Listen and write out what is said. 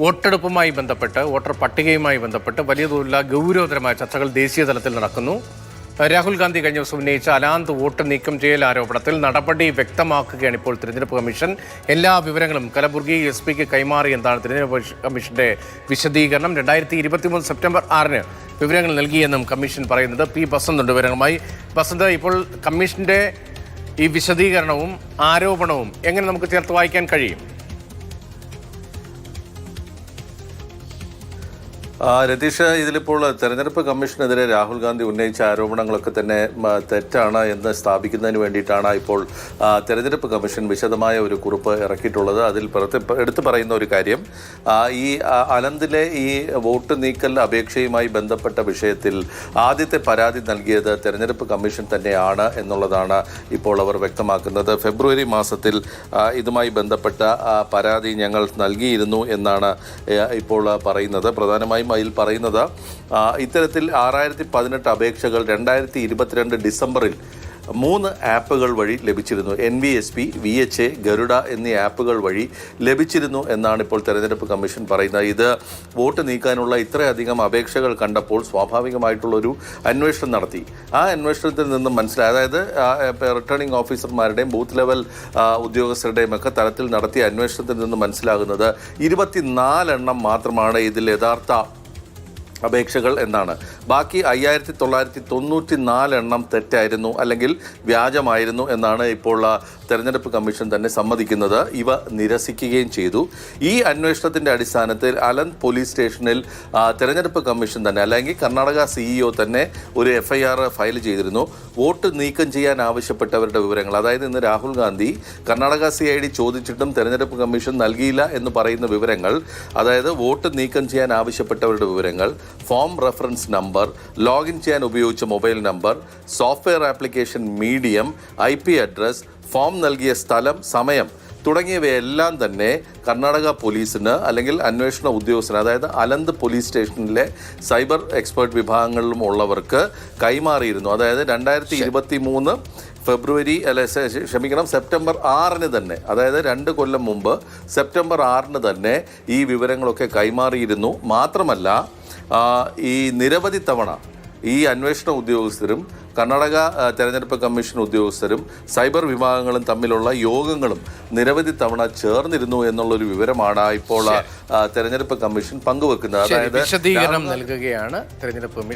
വോട്ടെടുപ്പുമായി ബന്ധപ്പെട്ട് വോട്ടർ പട്ടികയുമായി ബന്ധപ്പെട്ട് വലിയ തോതിലുള്ള ഗൗരവതരമായ ചർച്ചകൾ ദേശീയ തലത്തിൽ നടക്കുന്നു. രാഹുൽ ഗാന്ധി കഴിഞ്ഞ ദിവസം ഉന്നയിച്ച അലാന്ത് വോട്ട് നീക്കം ചെയ്യൽ ആരോപണത്തിൽ നടപടി വ്യക്തമാക്കുകയാണ് ഇപ്പോൾ തിരഞ്ഞെടുപ്പ് കമ്മീഷൻ. എല്ലാ വിവരങ്ങളും കലബുർഗി എസ്.പിക്ക് കൈമാറി എന്നാണ് തിരഞ്ഞെടുപ്പ് കമ്മീഷന്റെ വിശദീകരണം. 2023 സെപ്റ്റംബർ 6 വിവരങ്ങൾ നൽകിയെന്നും കമ്മീഷൻ പറയുന്നത്. പി ബസന്ത് ഉണ്ട് വിവരങ്ങളുമായി. ബസന്ത്, ഇപ്പോൾ കമ്മീഷന്റെ ഈ വിശദീകരണവും ആരോപണവും എങ്ങനെ നമുക്ക് ചേർത്ത് വായിക്കാൻ കഴിയും? രതീഷ്, ഇതിലിപ്പോൾ തെരഞ്ഞെടുപ്പ് കമ്മീഷനെതിരെ രാഹുൽ ഗാന്ധി ഉന്നയിച്ച ആരോപണങ്ങളൊക്കെ തന്നെ തെറ്റാണ് എന്ന് സ്ഥാപിക്കുന്നതിന് വേണ്ടിയിട്ടാണ് ഇപ്പോൾ തെരഞ്ഞെടുപ്പ് കമ്മീഷൻ വിശദമായ ഒരു കുറിപ്പ് ഇറക്കിയിട്ടുള്ളത്. അതിൽ എടുത്തു പറയുന്ന ഒരു കാര്യം, ഈ അലന്തിലെ ഈ വോട്ട് നീക്കൽ അപേക്ഷയുമായി ബന്ധപ്പെട്ട വിഷയത്തിൽ ആദ്യത്തെ പരാതി നൽകിയത് തെരഞ്ഞെടുപ്പ് കമ്മീഷൻ തന്നെയാണ് എന്നുള്ളതാണ് ഇപ്പോൾ അവർ വ്യക്തമാക്കുന്നത്. ഫെബ്രുവരി മാസത്തിൽ ഇതുമായി ബന്ധപ്പെട്ട പരാതി ഞങ്ങൾ നൽകിയിരുന്നു എന്നാണ് ഇപ്പോൾ പറയുന്നത്. പ്രധാനമായും അതിൽ പറയുന്നത്, ഇത്തരത്തിൽ 6018 അപേക്ഷകൾ 2022 ഡിസംബറിൽ 3 ആപ്പുകൾ വഴി ലഭിച്ചിരുന്നു. NVSP, VHA, ഗരുഡ എന്നീ ആപ്പുകൾ വഴി ലഭിച്ചിരുന്നു എന്നാണ് ഇപ്പോൾ തെരഞ്ഞെടുപ്പ് കമ്മീഷൻ പറയുന്നത്. ഇത് വോട്ട് നീക്കാനുള്ള ഇത്രയധികം അപേക്ഷകൾ കണ്ടപ്പോൾ സ്വാഭാവികമായിട്ടുള്ളൊരു അന്വേഷണം നടത്തി. ആ അന്വേഷണത്തിൽ നിന്നും മനസ്സിലായി, അതായത് റിട്ടേണിംഗ് ഓഫീസർമാരുടെയും ബൂത്ത് ലെവൽ ഉദ്യോഗസ്ഥരുടെയും ഒക്കെ തലത്തിൽ നടത്തിയ അന്വേഷണത്തിൽ നിന്ന് മനസ്സിലാകുന്നത് 24 എണ്ണം മാത്രമാണ് ഇതിൽ യഥാർത്ഥ അപേക്ഷകൾ എന്നാണ്. ബാക്കി 5994 എണ്ണം തെറ്റായിരുന്നു അല്ലെങ്കിൽ വ്യാജമായിരുന്നു എന്നാണ് ഇപ്പോൾ തെരഞ്ഞെടുപ്പ് കമ്മീഷൻ തന്നെ സമ്മതിക്കുന്നത്. ഇവ നിരസിക്കുകയും ചെയ്തു. ഈ അന്വേഷണത്തിൻ്റെ അടിസ്ഥാനത്തിൽ അലന്ത് പോലീസ് സ്റ്റേഷനിൽ തെരഞ്ഞെടുപ്പ് കമ്മീഷൻ തന്നെ, അല്ലെങ്കിൽ കർണാടക CEO തന്നെ ഒരു FIR ഫയൽ ചെയ്തിരുന്നു. വോട്ട് നീക്കം ചെയ്യാൻ ആവശ്യപ്പെട്ടവരുടെ വിവരങ്ങൾ, അതായത് ഇന്ന് രാഹുൽ ഗാന്ധി കർണാടക CID ചോദിച്ചിട്ടും തെരഞ്ഞെടുപ്പ് കമ്മീഷൻ നൽകിയില്ല എന്ന് പറയുന്ന വിവരങ്ങൾ, അതായത് വോട്ട് നീക്കം ചെയ്യാൻ ആവശ്യപ്പെട്ടവരുടെ വിവരങ്ങൾ, ഫോം റെഫറൻസ് നമ്പർ, ലോഗിൻ ചെയ്യാൻ ഉപയോഗിച്ച mobile number, software application medium, IP address, form നൽകിയ സ്ഥലം, സമയം തുടങ്ങിയവയെല്ലാം തന്നെ കർണാടക പോലീസിന് അല്ലെങ്കിൽ അന്വേഷണ ഉദ്യോഗസ്ഥന്, അതായത് അലന്ത് പോലീസ് സ്റ്റേഷനിലെ സൈബർ എക്സ്പേർട്ട് വിഭാഗങ്ങളിലും ഉള്ളവർക്ക് കൈമാറിയിരുന്നു. അതായത് 2023 സെപ്റ്റംബർ 6 തന്നെ, അതായത് 2 കൊല്ലം മുമ്പ് സെപ്റ്റംബർ 6 തന്നെ ഈ വിവരങ്ങളൊക്കെ കൈമാറിയിരുന്നു. മാത്രമല്ല, ഈ നിരവധി തവണ ഈ അന്വേഷണ ഉദ്യോഗസ്ഥരും കർണാടക തെരഞ്ഞെടുപ്പ് കമ്മീഷൻ ഉദ്യോഗസ്ഥരും സൈബർ വിഭാഗങ്ങളും തമ്മിലുള്ള യോഗങ്ങളും നിരവധി തവണ ചേർന്നിരുന്നു എന്നുള്ളൊരു വിവരമാണ് ഇപ്പോൾ തെരഞ്ഞെടുപ്പ് കമ്മീഷൻ പങ്കുവെക്കുന്നത്. അതായത് വിശദീകരണം നൽകുകയാണ് തെരഞ്ഞെടുപ്പ് കമ്മീഷൻ.